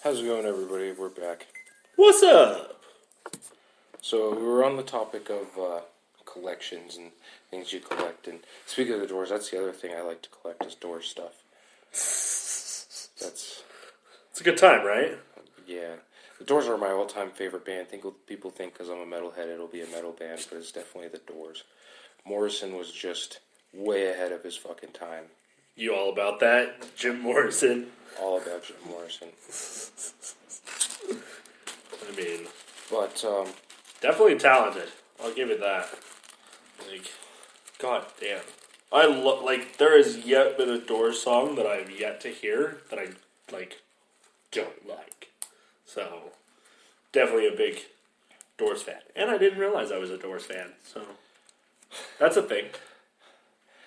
How's it going, everybody? We're back. What's up? So we were on the topic of collections and things you collect. And speaking of the Doors, that's the other thing I like to collect is Doors stuff. It's a good time, right? Yeah. The Doors are my all-time favorite band. People think because I'm a metalhead it'll be a metal band, but it's definitely the Doors. Morrison was just way ahead of his fucking time. You all about that, Jim Morrison? All about Jim Morrison. I mean, but definitely talented. I'll give it that. Like, god damn, there has yet been a Doors song that I've yet to hear that I don't like. So definitely a big Doors fan, and I didn't realize I was a Doors fan. So that's a thing.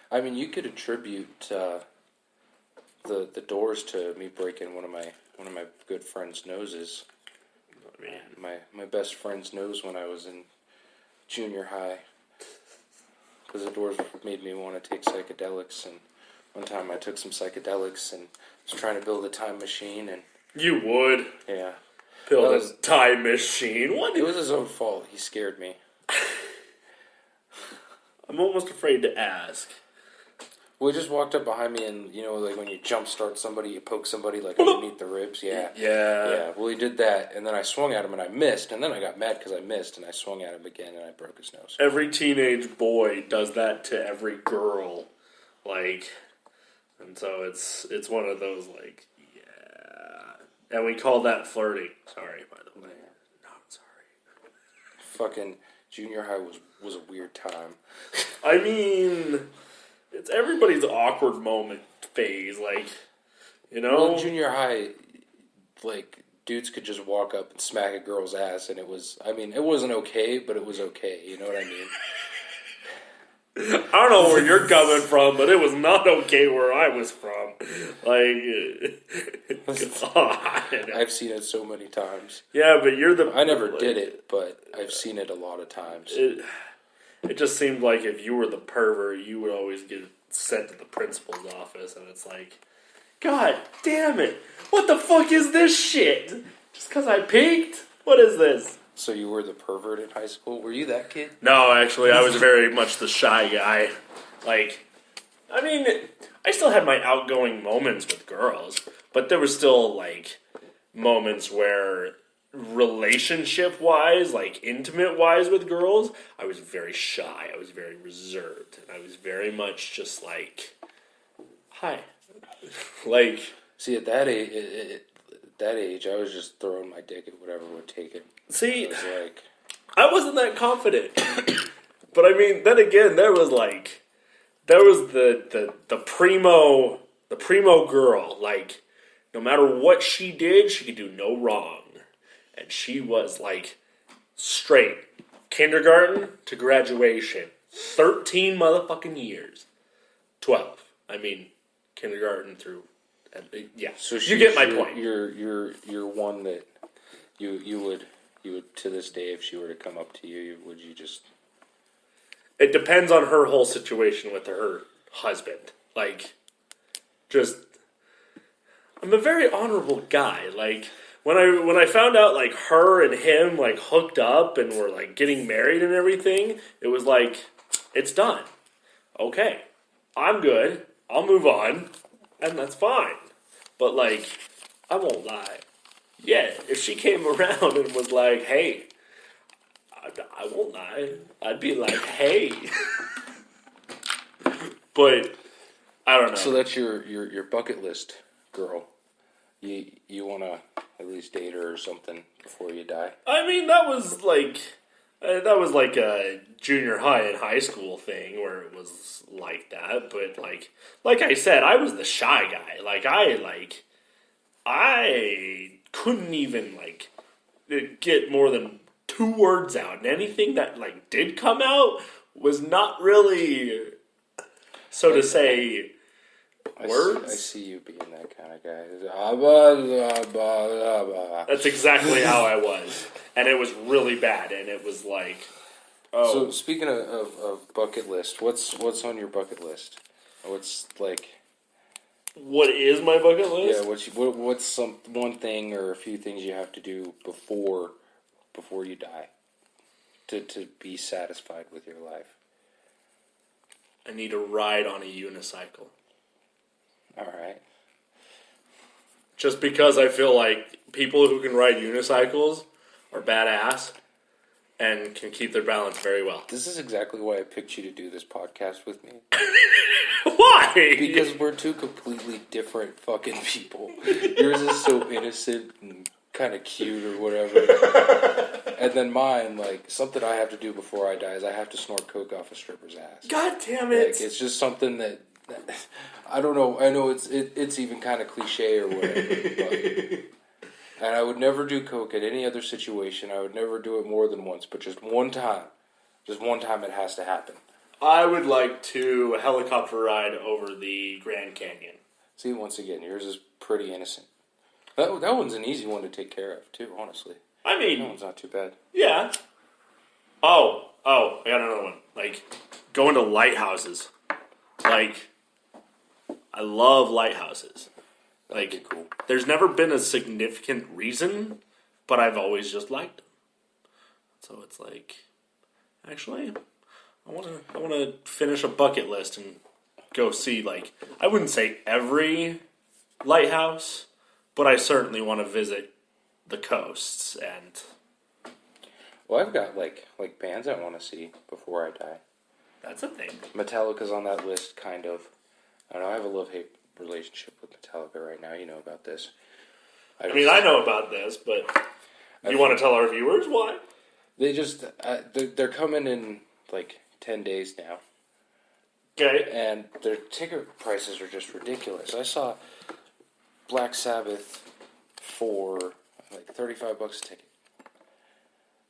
I mean, you could attribute the Doors to me breaking one of my good friend's noses. I mean, my best friend's nose when I was in junior high, because the Doors made me want to take psychedelics. And one time I took some psychedelics and was trying to build a time machine. And you would, yeah, build a time machine. What? It was his own fault. He scared me. I'm almost afraid to ask. Well, he just walked up behind me, and, you know, like when you jump start somebody, you poke somebody, like, underneath the ribs, yeah. Yeah. Well, he did that, and then I swung at him, and I missed, and then I got mad because I missed, and I swung at him again, and I broke his nose. Every teenage boy does that to every girl, and so it's one of those, yeah. And we call that flirting. Sorry, by the way. No, I'm sorry. Fucking junior high was a weird time. I mean, it's everybody's awkward moment phase, you know? Well, in junior high, dudes could just walk up and smack a girl's ass, and it wasn't okay, but it was okay, you know what I mean? I don't know where you're coming from, but it was not okay where I was from. God. I've seen it so many times. Yeah, but I never did it, but I've seen it a lot of times. It just seemed like if you were the pervert, you would always get sent to the principal's office, and it's like, God damn it! What the fuck is this shit? Just because I peeked? What is this? So you were the pervert in high school? Were you that kid? No, actually, I was very much the shy guy. I still had my outgoing moments with girls, but there was still, moments where relationship-wise, intimate-wise with girls, I was very shy. I was very reserved. I was very much just hi. See, at that age, I was just throwing my dick at whatever would take it. See, I wasn't that confident. But I mean, then again, there was the primo girl. No matter what she did, she could do no wrong. And she was straight kindergarten to graduation, 13 motherfucking years. 12. I mean, kindergarten through, yeah. So you get my point. You're one that you would to this day, if she were to come up to you, would you just? It depends on her whole situation with her husband. I'm a very honorable guy. When I found out her and him hooked up and were getting married and everything, it was it's done. Okay, I'm good. I'll move on, and that's fine. But I won't lie. Yeah, if she came around and was hey, I won't lie. I'd be hey. But I don't know. So that's your bucket list girl. You want to at least date her or something before you die? I mean, that was a junior high and high school thing where it was like that. But like I said, I was the shy guy. I couldn't even get more than 2 words out, and anything that did come out was not really, so to say, words. I see you being that kind of guy. That's exactly how I was, and it was really bad. And it was Oh. So speaking of bucket list, what's on your bucket list? What's like? What is my bucket list? Yeah, what's some one thing or a few things you have to do before you die to be satisfied with your life? I need to ride on a unicycle. All right. Just because I feel like people who can ride unicycles are badass and can keep their balance very well. This is exactly why I picked you to do this podcast with me. Why? Because we're two completely different fucking people. Yours is so innocent and kind of cute or whatever. And then mine, like, something I have to do before I die is I have to snort coke off a stripper's ass. God damn it. Like, it's just something that I don't know. I know it's even kind of cliche or whatever. But, and I would never do coke in any other situation. I would never do it more than once. But just one time it has to happen. I would like to helicopter ride over the Grand Canyon. See, once again, yours is pretty innocent. That one's an easy one to take care of, too, honestly. I mean... That one's not too bad. Yeah. Oh, I got another one. Like, going to lighthouses. Like, I love lighthouses. Like, That'd be cool. There's never been a significant reason, but I've always just liked them. So it's like, actually, I want to finish a bucket list and go see, like, I wouldn't say every lighthouse, but I certainly want to visit the coasts and... Well, I've got, like bands I want to see before I die. That's a thing. Metallica's on that list, kind of. I don't know, I have a love-hate relationship with Metallica right now. You know about this. I mean, I know about this, but you want to tell our viewers why? They just... they're coming in, like, 10 days now. Okay. And their ticket prices are just ridiculous. I saw Black Sabbath for like $35 a ticket.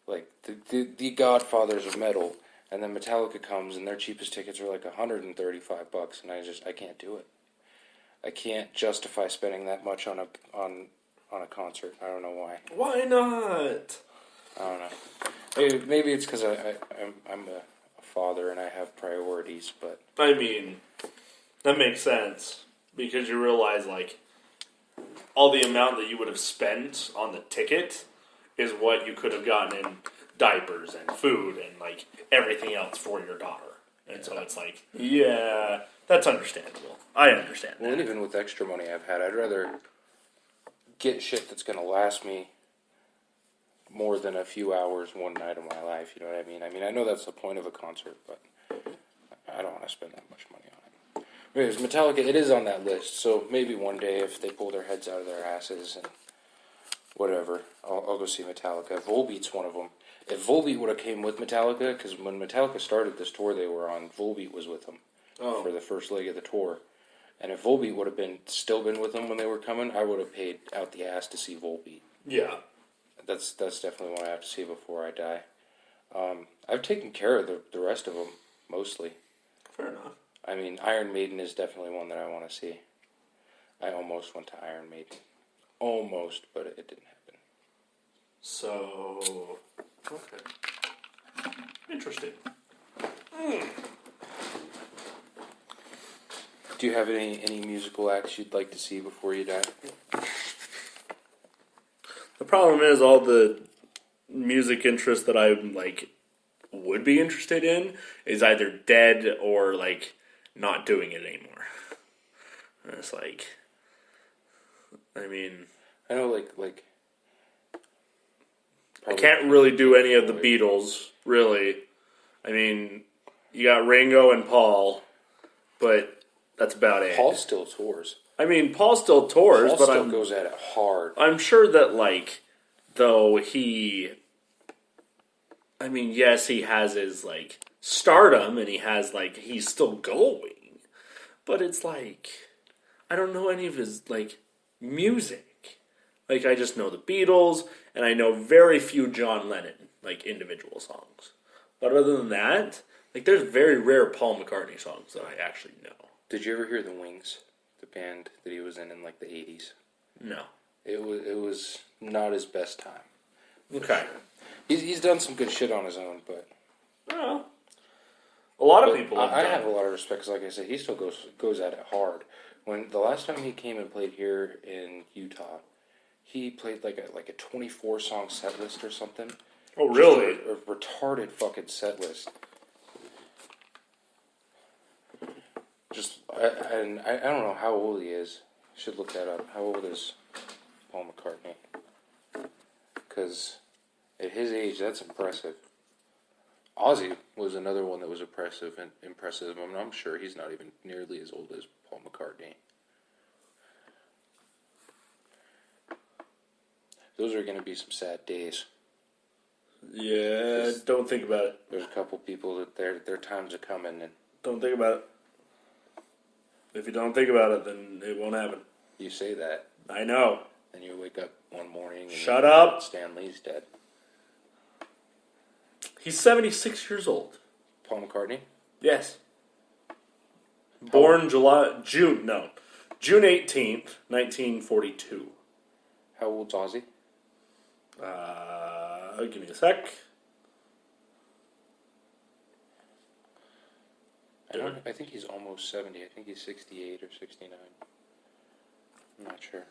Like the Godfathers of metal, and then Metallica comes and their cheapest tickets are like $135, and I can't do it. I can't justify spending that much on a concert. I don't know why. Why not? I don't know. Maybe it's because I'm a father and I have priorities, but I mean, that makes sense because you realize like all the amount that you would have spent on the ticket is what you could have gotten in diapers and food and like everything else for your daughter. And so it's like, yeah, that's understandable. I understand that. Well, and even with extra money I've had, I'd rather get shit that's going to last me more than a few hours one night of my life, you know what I mean? I mean, I know that's the point of a concert, but I don't want to spend that much money on it. Anyways, Metallica, it is on that list, so maybe one day if they pull their heads out of their asses and whatever, I'll go see Metallica. Volbeat's one of them. If Volbeat would have came with Metallica, because when Metallica started this tour they were on, Volbeat was with them for the first leg of the tour. And if Volbeat would have still been with them when they were coming, I would have paid out the ass to see Volbeat. Yeah. That's definitely one I have to see before I die. I've taken care of the rest of them, mostly. Fair enough. I mean, Iron Maiden is definitely one that I want to see. I almost went to Iron Maiden. Almost, but it didn't happen. So, okay. Interesting. Do you have any musical acts you'd like to see before you die? The problem is all the music interest that I like would be interested in is either dead or like not doing it anymore. And it's like, I mean, I know, like. I can't really do any of the Beatles, really. I mean, you got Ringo and Paul, but that's about it. Paul still tours. I mean, Paul still tours, Paul but still goes at it hard. I'm sure that, like, though I mean, yes, he has his, like, stardom, and he has, like, he's still going. But it's like, I don't know any of his, like, music. Like, I just know the Beatles, and I know very few John Lennon, like, individual songs. But other than that, like, there's very rare Paul McCartney songs that I actually know. Did you ever hear the Wings, the band that he was in like the 80s? No. It was not his best time. Okay. He's done some good shit on his own, but Well, a lot of But people have I done have a it. lot of respect because, like I said, he still goes at it hard. When the last time he came and played here in Utah, he played like a 24 song set list or something. Oh, really? Just a retarded fucking set list. And I don't know how old he is. Should look that up. How old is Paul McCartney? Because at his age, that's impressive. Ozzy was another one that was impressive. I'm sure he's not even nearly as old as Paul McCartney. Those are going to be some sad days. Yeah, don't think about it. There's a couple people that their times are coming, and Don't think about it. If you don't think about it, then it won't happen. you say that, I know. and you wake up one morning and Shut up. Stan Lee's dead. He's 76 years old. Paul McCartney? Yes. Born June 18th, 1942. How old's Ozzy? Give me a sec. I think he's almost 70. I think he's 68 or 69. I'm not sure.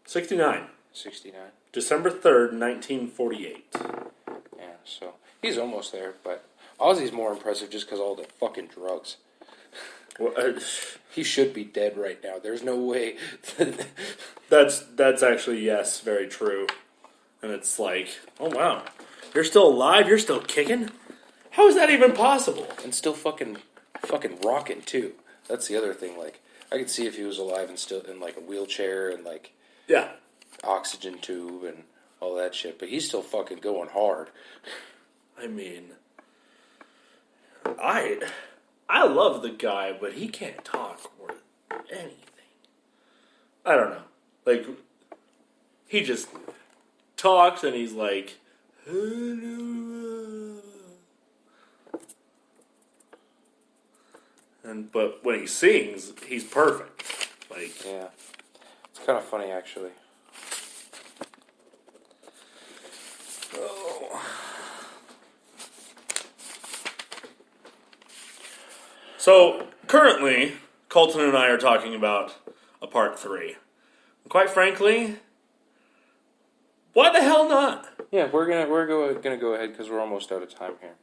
69. 69? December 3rd, 1948. Yeah, so he's almost there, but Ozzy's more impressive just because all the fucking drugs. Well, He should be dead right now. There's no way. that's actually, yes, very true. And it's like, oh wow, you're still alive? You're still kicking? How is that even possible? And still fucking rocking too. That's the other thing. Like, I could see if he was alive and still in like a wheelchair and like Yeah. oxygen tube and all that shit, but he's still fucking going hard. I mean, I love the guy, but he can't talk worth anything. I don't know. Like, he just talks and he's like, but when he sings, he's perfect. Like, Yeah, it's kind of funny actually. so currently, Colton and I are talking about a part 3. And quite frankly, why the hell not? Yeah, we're gonna go ahead because we're almost out of time here.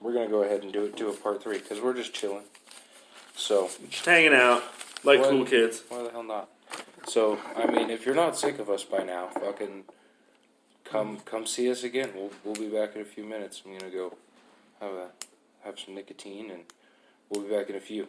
We're gonna go ahead and do a part 3 because we're just chilling. So Just hanging out like Why- cool kids. why the hell not? So I mean, if you're not sick of us by now, fucking come see us again. We'll be back in a few minutes. I'm gonna go have some nicotine and we'll be back in a few.